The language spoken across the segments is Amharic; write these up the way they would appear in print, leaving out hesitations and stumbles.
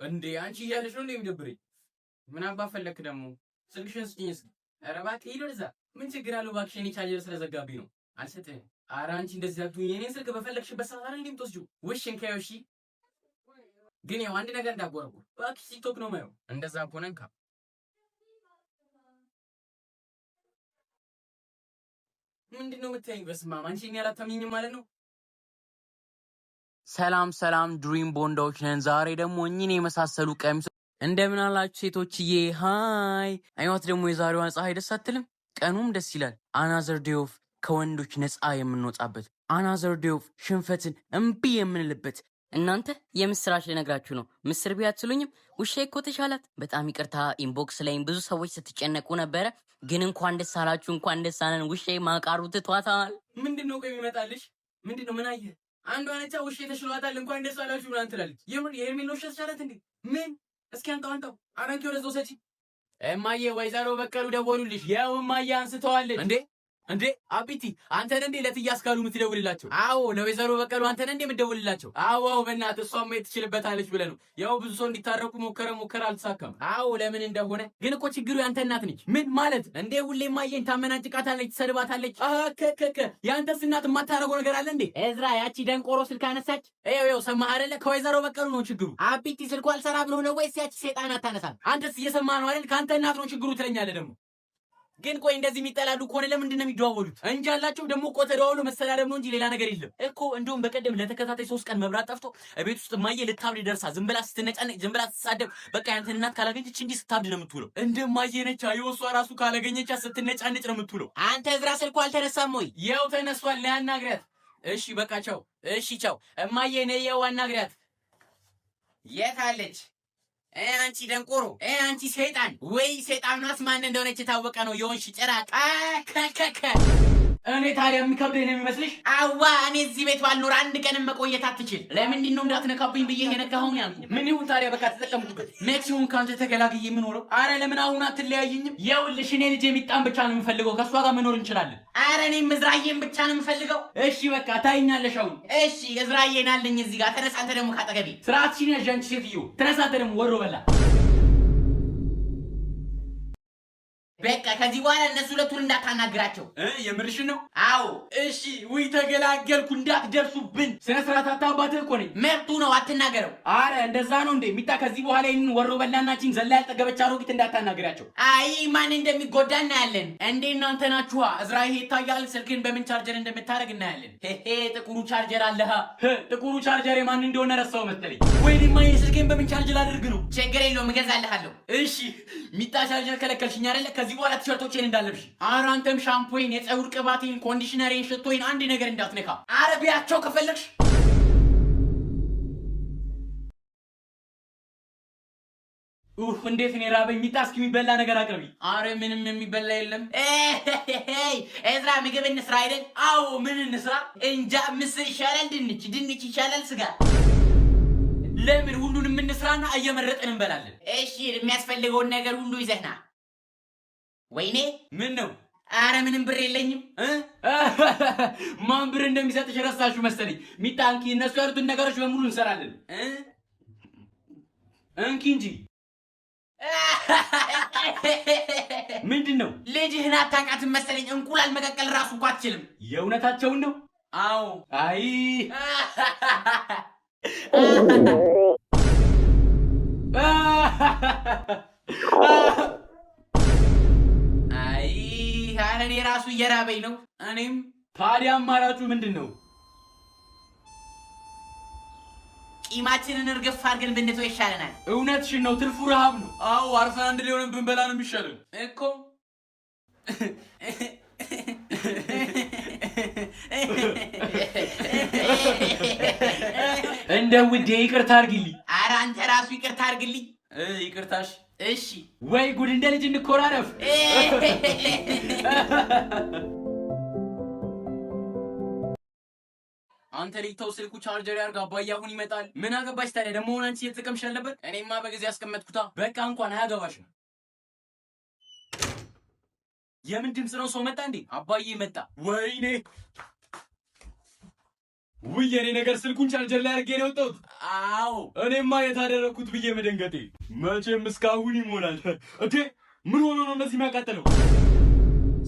እንዴ አንቺ እያለሽ ነው እንደሚደብረኝ። ምን አባ ፈለክ ደግሞ? ስልክሽን ስጪኝ እስኪ። ኧረ እባክህ ሂድ ወደዛ። ምን ችግር አለው እባክሽ? የኔ ቻርጀር ስለዘጋብኝ ነው። አልሰጥህም። ኧረ አንቺ እንደዚህ አትሁኝ። የኔን ስልክ በፈለግሽበት ሰዓት አይደል የምትወስጂው? ውሽ እንካየው። እሺ ግን ያው አንድ ነገር እንዳትጎረጉር እባክሽ። ቲክቶክ ነው የማየው። እንደዛ ከሆነ እንካ። ምንድነው የምታይኝ? በስመ አብ አንቺ እኔ አላታምኚኝም ማለት ነው? ሰላም ሰላም ድሪም ቦንዶች ነን። ዛሬ ደግሞ እኚህን የመሳሰሉ ቀሚሶች እንደምን አላችሁ ሴቶችዬ? ሃይ አይዋት ደግሞ የዛሬዋን ፀሐይ ደስ አትልም? ቀኑም ደስ ይላል። አናዘር ዴይ ኦፍ ከወንዶች ነፃ የምንወጣበት፣ አናዘር ዴይ ኦፍ ሽንፈትን እምቢ የምንልበት። እናንተ የምስራች ልነግራችሁ ነው። ምስር ቢያትሉኝም ውሻዬ እኮ ተሻላት። በጣም ይቅርታ ኢንቦክስ ላይም ብዙ ሰዎች ስትጨነቁ ነበረ። ግን እንኳን ደስ አላችሁ፣ እንኳን ደስ አለን። ውሻዬ ማቃሩ ትቷታል። ምንድነው ቆይ የሚመጣልሽ? ምንድነው? ምን አየህ? አንዷ ነቻ ውሻዬ ተሽሏታል እንኳን ደስ አላችሁ ብላ ትላለች። የምን የሄርሜላ ውሻ ተሻላት እንዴ? ምን? እስኪ አንጣው አራንኪ ወደ ዘውሰጂ። እማዬ ወይዘሮ በቀሉ ደወሉልሽ። ያው እማዬ አንስተዋለች። እንዴ አቢቲ አንተን እንዴ ለትያስካሉ የምትደውልላቸው? አዎ ለወይዘሮ በቀሉ አንተን እንዴ የምትደውልላቸው? አዎ በእናትህ እሷም ትችልበታለች ብለህ ነው። ያው ብዙ ሰው እንዲታረቁ ሞከረ አልተሳካም። አዎ ለምን እንደሆነ ግን እኮ ችግሩ ያንተ እናት ነች። ምን ማለት እንዴ? ሁሌ ማየን ታመናጭቃታለች፣ ትሰድባታለች። ከከከ ያንተስ እናት የማታረገው ነገር አለ እንዴ? እዝራ ያቺ ደንቆሮ ስልክ አነሳች። ይኸው ሰማህ አይደለ? ከወይዘሮ በቀሉ ነው ችግሩ። አቢቲ ስልኩ አልሰራ ብሎ ነው ወይስ ያቺ ሰይጣን አታነሳም? አንተስ እየሰማህ ነው አይደል? ካንተ እናት ነው ችግሩ ትለኛለህ ደግሞ። ግን ቆይ እንደዚህ የሚጠላሉ ከሆነ ለምንድን ነው የሚደዋወሉት? እንጂ አላቸው ደግሞ እኮ ተደዋውሎ መሰዳደብ ነው እንጂ ሌላ ነገር የለም እኮ። እንደውም በቀደም ለተከታታይ 3 ቀን መብራት ጠፍቶ ቤት ውስጥ ማየ ልታብድ ደርሳ ዝም ብላ ስትነጫነጭ፣ ዝም ብላ ስትሳደብ፣ በቃ ያንተን እናት ካላገኘች እንዲህ ስታብድ ነው የምትውለው። እንደማየ ነች አይወሷ ራሱ ካላገኘች ስትነጫነጭ ነው የምትውለው። አንተ እዝራ ስልኩ አልተነሳም ወይ? ያው ተነስቷል። ያናግራት። እሺ በቃ ቻው። እሺ ቻው እማዬ ነይ፣ ያው አናግራት። የት አለች? አንቺ ደንቆሮ፣ አንቺ ሰይጣን! ወይ ሰይጣናስ ማን እንደሆነች የታወቀ ነው። የሆንሽ ጭራቅ ከከከ። እኔ ታዲያ የሚከብደኝ ነው የሚመስልሽ? አዋ እኔ እዚህ ቤት ባልኖር አንድ ቀንም መቆየት አትችል። ለምንድን ነው እንዳትነካብኝ ብዬ የነካሁኝ ያልኩ። ምን ይሁን ታዲያ በቃ ተጠቀምኩበት። መቼውን ካንተ ተገላግዬ የምኖረው? አረ ለምን አሁን አትለያይኝም? ይኸውልሽ እኔ ልጄ ሚጣን ብቻ ነው የምፈልገው። ከሷ ጋር መኖር እንችላለን። አረ እኔ እዝራዬን ብቻ ነው የምፈልገው። እሺ በቃ ታይኛለሽ አሁን። እሺ እዝራዬን አለኝ እዚህ ጋር። ተነሳ አንተ ደግሞ ካጠገቤ። ስርዓትሽን ያዥ አንቺ ሴትዮ። ተነሳ አንተ ደግሞ ወሮ በላ። በቃ ከዚህ በኋላ እነሱ ሁለቱን እንዳታናግራቸው። የምርሽ ነው? አዎ። እሺ ውይ ተገላገልኩ። እንዳትደርሱብን። ስነ ስርዓት አታባትህ እኮ ነኝ። መብቱ ነው አትናገረው። አረ እንደዛ ነው እንዴ? ሚጣ ከዚህ በኋላ ይህንን ወሮ በላናችን ዘላ ያልጠገበች አሮጊት እንዳታናግራቸው። አይ ማን እንደሚጎዳ እናያለን። እንዴ እናንተ ናችኋ። እዝራ ይሄ ይታያል። ስልክን በምን ቻርጀር እንደምታደርግ እናያለን። ጥቁሩ ቻርጀር አለሃ። ጥቁሩ ቻርጀር የማን እንደሆነ ረሳው መሰለኝ። ወይኔማ ስልክን በምን ቻርጀር አድርግ ነው? ችግር የለውም እገዛልሃለሁ። እሺ ሚጣ ቻርጀር ከለከልሽኝ አይደለ? ከዚህ በኋላ ቲሸርቶቼን እንዳለብሽ። ኧረ አንተም ሻምፖይን፣ የፀጉር ቅባቴን፣ ኮንዲሽነሬን፣ ሽቶይን አንድ ነገር እንዳትነካ። ኧረ ቢያቸው ከፈለግሽ። እንዴት ነው ራበኝ። ሚጣ እስኪ የሚበላ ነገር አቅርቢ። ኧረ ምንም የሚበላ የለም። እዝራ ምግብ እንስራ አይደል? አዎ ምን እንስራ? እንጃ ምስር ይሻላል፣ ድንች ይሻላል፣ ስጋ። ለምን ሁሉንም እንስራና እየመረጥን እንበላለን። እሺ የሚያስፈልገውን ነገር ሁሉ ይዘህና። ወይኔ ምን ነው? አረ ምንም ብር የለኝም። ማን ብር እንደሚሰጥሽ ረሳችሁ መሰለኝ። ሚጣ እንኪ፣ እነሱ ያሉትን ነገሮች በሙሉ እንሰራለን። እንኪ እንጂ ምንድነው? ልጅህን አታውቃትም መሰለኝ። እንቁላል መቀቀል ራሱ እንኳን አትችልም። የእውነታቸውን ነው? አዎ። አይ አረ እኔ ራሱ እየራበኝ ነው። እኔም ታዲያ አማራጩ ምንድን ነው? ቂማችንን እርግፍ አድርገን ብንተው ይሻለናል። እውነትሽን ነው። ትርፉ ረሃብ ነው። አዎ አርፈን አንድ ላይ ሆነን ብንበላ ነው የሚሻለን እኮ። እንደ ውዴ ይቅርታ አድርግልኝ። ኧረ አንተ ራሱ ይቅርታ አድርግልኝ። ይቅርታሽ። እሺ ወይ ጉድ! እንደ ልጅ እንኮራረፍ። አንተ ልጅተው ስልኩ ቻርጀር ያርጋ። አባዬ አሁን ይመጣል። ምን አገባሽ ታዲያ? ደግሞ ሆነ አንቺ እየተጠቀምሽ ነበር። እኔማ በጊዜ ያስቀመጥኩታ። በቃ እንኳን አያገባሽም። የምን ድምፅ ነው? ሰው መጣ እንዴ? አባዬ መጣ። ወይኔ ውይ የኔ ነገር ስልኩን ቻርጀር ላይ አድርጌ ነው የወጣሁት። አዎ እኔማ የታደረኩት ብዬ መደንገጤ መቼም እስካሁን ይሞላል። እንዴ ምን ሆኖ ነው እንደዚህ የሚያቃጥለው?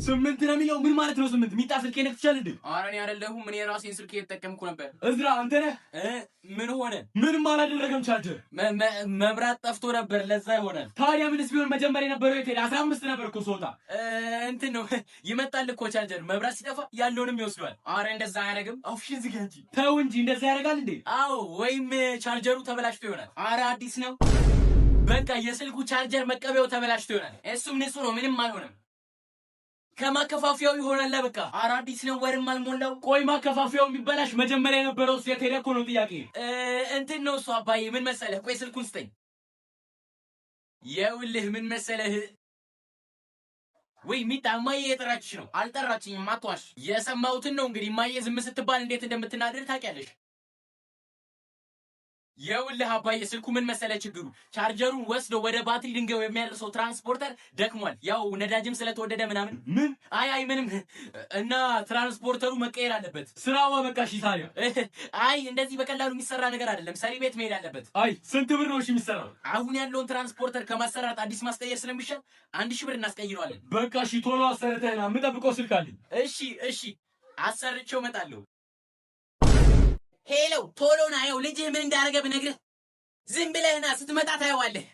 8 ነው የሚለው ምን ማለት ነው? 8 ሚጣ ስልኬ ነክቻል እንዴ? ኧረ እኔ አይደለሁም እኔ ራሴን ስልኬ እየተጠቀምኩ ነበር። እዝራ አንተ ነህ? ምን ሆነ? ምንም አላደረገም። ቻርጀር መብራት ጠፍቶ ነበር ለዛ ይሆናል። ታዲያ ምንስ ቢሆን መጀመሪያ የነበረው የት ሄደ? 15 ነበር እኮ ስወጣ። እንትን ነው ይመጣል እኮ ቻርጀር መብራት ሲጠፋ ያለውንም ይወስዷል። ኧረ እንደዛ አያደርግም። አውሽ እዚህ ጋር እንጂ ተው እንጂ እንደዛ ያደርጋል እንዴ? አዎ ወይም ቻርጀሩ ተበላሽቶ ይሆናል። ኧረ አዲስ ነው። በቃ የስልኩ ቻርጀር መቀበያው ተበላሽቶ ይሆናል። እሱም ንጹህ ነው ምንም አይሆንም። ከማከፋፊያው ይሆናል። በቃ ኧረ አዲስ ነው ወርም አልሞላው። ቆይ ማከፋፊያው የሚበላሽ መጀመሪያ የነበረው የት ሄደ እኮ ነው ጥያቄ። እንትን ነው እሱ አባዬ ምን መሰለህ? ቆይ ስልኩን ስጠኝ። የውልህ ምን መሰለህ? ወይ ሚጣ እማዬ የጠራችሽ ነው። አልጠራችኝም አትዋሽ። የሰማሁትን ነው እንግዲህ። እማዬ ዝም ስትባል እንዴት እንደምትናደድ ታውቂያለሽ። የውልህ አባዬ ስልኩ ምን መሰለህ ችግሩ? ቻርጀሩን ወስዶ ወደ ባትሪ ድንጋዩ የሚያደርሰው ትራንስፖርተር ደክሟል። ያው ነዳጅም ስለተወደደ ምናምን ምን አይ ምንም እና ትራንስፖርተሩ መቀየር አለበት። ስራዋ በቃ እሺ። ታዲያ አይ እንደዚህ በቀላሉ የሚሰራ ነገር አይደለም። ሰሪ ቤት መሄድ አለበት። አይ ስንት ብር ነው እሺ የሚሰራው? አሁን ያለውን ትራንስፖርተር ከማሰራት አዲስ ማስቀየር ስለሚሻል 1000 ብር እናስቀይረዋለን። በቃ እሺ ቶሎ አሰርተህና የምጠብቀው ስልክ አለኝ። እሺ አሰርቼው እመጣለሁ። ሄሎ ቶሎ ና። ያው ልጅህ ምን እንዳደረገ ብነግርህ ዝም ብለህና ስትመጣ ታየዋለህ።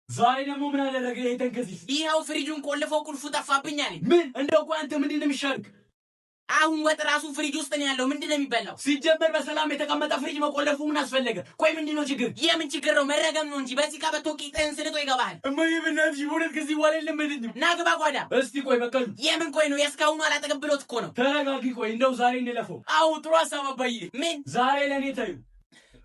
ዛሬ ደግሞ ምን አደረገ ይሄ ተንከሲስ? ይኸው ፍሪጁን ቆልፈው ቁልፉ ጠፋብኝ አለኝ። ምን እንደው ቆይ አንተ ምንድን ነው የሚሻልክ? አሁን ወጥ ራሱ ፍሪጅ ውስጥ ነው ያለው። ምንድን ነው የሚበላው? ሲጀመር በሰላም የተቀመጠ ፍሪጅ መቆለፉ ምን አስፈለገ? ቆይ ምንድን ነው ችግር? የምን ችግር ነው? መረገም ነው እንጂ በዚህ ጋር በቶቂ ጥህን ስልጦ ይገባሃል። እማዬ በእናትሽ በእውነት ከዚህ በኋላ የለመደኝም። ና ግባ ጓዳ። እስቲ ቆይ በቃ የምን ቆይ ነው? የእስካሁኑ አላጠገብሎት እኮ ነው። ተረጋጊ። ቆይ እንደው ዛሬ እንለፈው። አዎ ጥሩ ሀሳብ አባዬ። ምን ዛሬ ለእኔ ታዩ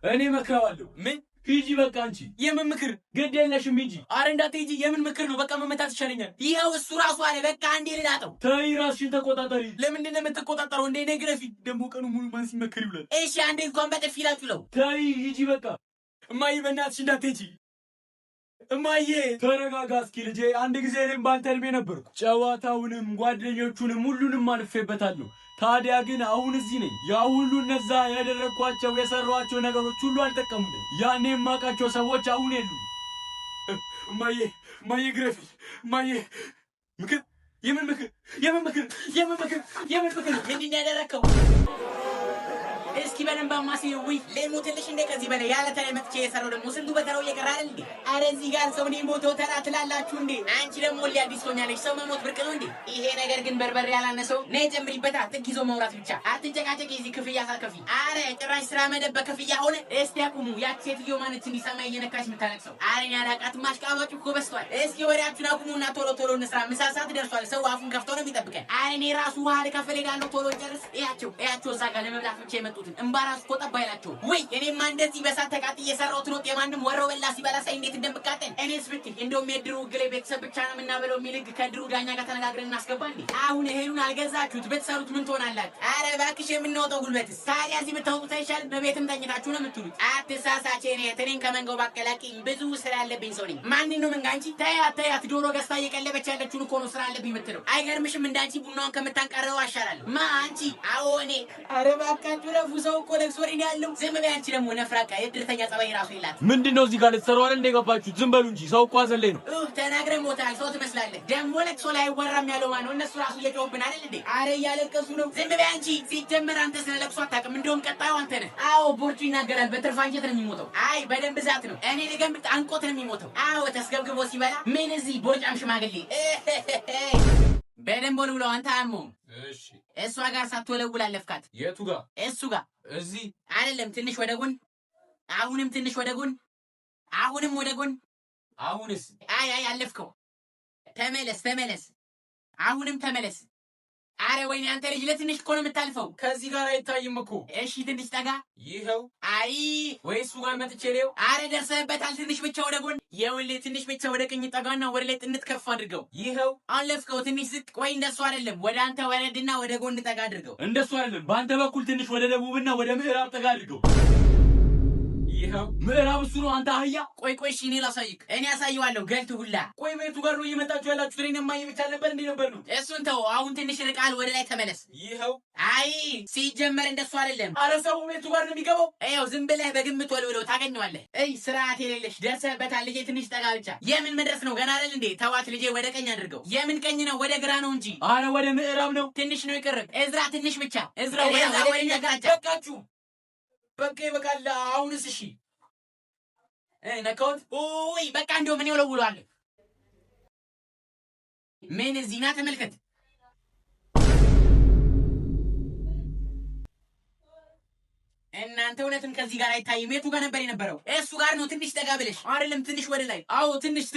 እኔ መክረዋለሁ። ምን ሂጂ በቃ አንቺ። የምን ምክር? ግድ የለሽም ሂጂ። ኧረ እንዳትሄጂ። የምን ምክር ነው? በቃ መመታት ይሻለኛል። ይኸው እሱ ራሱ አለ። በቃ አንዴ ልላጠው። ተይ ራስሽን ተቆጣጠሪ። ለምንድን ነው የምትቆጣጠረው? እንደ ነግረፊ ደግሞ ቀኑ ሙሉ ማን ሲመክር ይውላል? እሺ አንዴ እንኳን በጥፊ ላጭለው። ተይ ሂጂ በቃ። እማዬ በእናትሽ እንዳትሄጂ። እማዬ ተረጋጋ እስኪ ልጄ። አንድ ጊዜ እኔም ባንተ እድሜ ነበርኩ። ጨዋታውንም ጓደኞቹንም ሁሉንም አልፌበታለሁ። ታዲያ ግን አሁን እዚህ ነኝ። ያ ሁሉ እነዛ ያደረኳቸው የሰሯቸው ነገሮች ሁሉ አልጠቀሙኝም። ያኔ የማውቃቸው ሰዎች አሁን የሉም። እማዬ ግረፊ። እማዬ ምክር? የምን ምክር? ምንድን ነው ያደረከው? እስኪ በደንብ አማሲው። ውይ ልሙትልሽ እንደ ከዚህ በላይ ያለ ተላይ መጥቼ የሰራው ደግሞ ስንቱ በተራው እየቀረ አይደል እንዴ? አረ እዚህ ጋር ሰው ነው ሞቶ ተራ ትላላችሁ እንዴ? አንቺ ደግሞ ሊያዲስ ሆኛለሽ። ሰው መሞት ብርቅ ነው እንዴ? ይሄ ነገር ግን በርበሬ ያላነሰው ነይ ጨምሪበታ። ጥግ ይዞ መውራት ብቻ አትጨቃጨቂ። እዚህ ክፍያ ሳከፊ። አረ ጭራሽ ስራ መደብ በክፍያ ሆነ። እስቲ አቁሙ። ያቺ ሴትዮ ማነች እንዲሰማ እየነካሽ የምታለቅሰው? አረ እኔ አላውቃትም። ማሽቃባጩ እኮ በስቷል። እስኪ ወሬያችሁን አቁሙና ቶሎ ቶሎ እንስራ። ምሳ ሰዓት ደርሷል። ሰው አፉን ከፍቶ ነው የሚጠብቀን። አረ እኔ ራሱ ውሃ ልከፍል እሄዳለሁ። ቶሎ ጨርስ። እያቸው እዛ ጋር ለመብላት ብቻ የመጡትን እምባራስ እኮ ጠባይላችሁ። ወይ እኔማ እንደዚህ በሳት ተቃጥ እየሰራሁት ነው። የማንም ወሮ በላ ሲበላ ሳይ እንዴት እንደምቃጠል እኔስ ብትይ። እንደውም የድሩ ግሌ ቤተሰብ ብቻ ነው የምናበለው የሚል ህግ ከድሩ ዳኛ ጋር ተነጋግረን እናስገባ እንዴ። አሁን እህሉን አልገዛችሁት ብትሰሩት ምን ትሆናላችሁ? አረ እባክሽ የምናወጣው ጉልበትስ ታዲያ እዚህ ብታወጡት አይሻልም? በቤትም ተኝታችሁ ነው የምትሉት። አትሳሳች። እኔን ከመንጋው ባቀላቂኝ ብዙ ስራ ያለብኝ ሰው ነኝ። ማንን ነው መንጋ? አንቺ ተያት ዶሮ ገዝታ እየቀለበች ያለችውን እኮ ነው ስራ አለብኝ የምትለው። አይገርምሽም? እንዳንቺ ቡናውን ከምታንቀረው አሻላለሁ። ማ አንቺ? አዎ እኔ። አረ እባካችሁ ረፉ። ሰው እኮ ለቅሶ ያለው ዝም በይ። አንቺ ደግሞ ነፍራቃ የድርተኛ ጸባይ ራሱ ይላት። ምንድነው እዚህ ጋር ልትሰሩ አይደል እንደ ገባችሁት? ዝም በሉ እንጂ ሰው እኮ አዘለኝ ነው። ተናግረህ ሞታል። ሰው ትመስላለህ። ደግሞ ለቅሶ ላይ አይወራም ያለው ማነው? እነሱ ራሱ እየጮህብን አይደል እንዴ? አረ እያለቀሱ ነው። ዝም በይ አንቺ። ሲጀመር አንተ ስለ ለቅሶ አታውቅም። እንደውም ቀጣዩ አንተ ነህ። አዎ ቦርጩ ይናገራል። በትርፍ አንጀት ነው የሚሞተው። አይ በደንብ ብዛት ነው። እኔ ልገምት አንቆት ነው የሚሞተው። አዎ ተስገብግቦ ሲበላ ምን እዚህ ቦርጫም ሽማግሌ በደንብ ወል ብለው አንተ አሞም። እሺ እሷ ጋር ሳትወለውል አለፍካት። የቱ ጋር? እሱ ጋር። እዚህ አይደለም ትንሽ ወደ ጎን። አሁንም ትንሽ ወደ ጎን። አሁንም ወደ ጎን። አሁንስ? አይ አለፍከው። ተመለስ። አሁንም ተመለስ። አረ ወይኔ አንተ ልጅ ለትንሽ እኮ ነው የምታልፈው። ከዚህ ጋር አይታይም እኮ። እሺ ትንሽ ጠጋ። ይኸው። አይ ወይ እሱ ጋር መጥቼ ነው። አረ ደርሰህበታል። ትንሽ ብቻ ወደ ጎን። ይኸውልህ ትንሽ ብቻ ወደ ቀኝ ጠጋና ወደ ላይ ጥንት ከፍ አድርገው። ይኸው አለፍከው። ትንሽ ዝቅ። ቆይ እንደሱ አይደለም። ወደ አንተ ወረድና ወደ ጎን ጠጋ አድርገው። እንደሱ አይደለም። በአንተ በኩል ትንሽ ወደ ደቡብና ወደ ምዕራብ ጠጋ አድርገው። ይሄው ምዕራብ እሱ ነው። አንተ አህያ ቆይ እሺ እኔ ላሳይክ። እኔ ያሳየዋለሁ ገልቱ ሁላ። ቆይ ቤቱ ጋር ነው እየመጣችሁ ያላችሁት? እኔን ማየ ብቻ ነበር እንዴ ነበር ነው? እሱን ተው፣ አሁን ትንሽ ርቃል፣ ወደ ላይ ተመለስ። ይሄው አይ ሲጀመር እንደሱ አይደለም። አረ ሰው ቤቱ ጋር ነው የሚገባው። ይኸው ዝም ብለህ በግምት ወልወለው ታገኘዋለህ። እይ ስርዓት የሌለሽ ደርሰህበታል። ልጄ ትንሽ ጠጋ ብቻ። የምን መድረስ ነው? ገና አይደል እንዴ? ተዋት ልጄ፣ ወደ ቀኝ አድርገው። የምን ቀኝ ነው? ወደ ግራ ነው እንጂ። አረ ወደ ምዕራብ ነው። ትንሽ ነው ይቀርብ። እዝራ ትንሽ ብቻ። እዝራ ወደ አቅጣጫ። በቃችሁ፣ በቃ ይበቃል። አሁንስ እሺ ነካውት። ኦይ በቃ እንደው ምን ይወለውላል? ምን እዚህ ና ተመልከት። እናንተ እውነትም ከዚህ ጋር አይታይም። የቱ ጋር ነበር የነበረው? እሱ ጋር ነው። ትንሽ ጠጋ ብለሽ አይደለም? ትንሽ ወደ ላይ። አዎ ትንሽ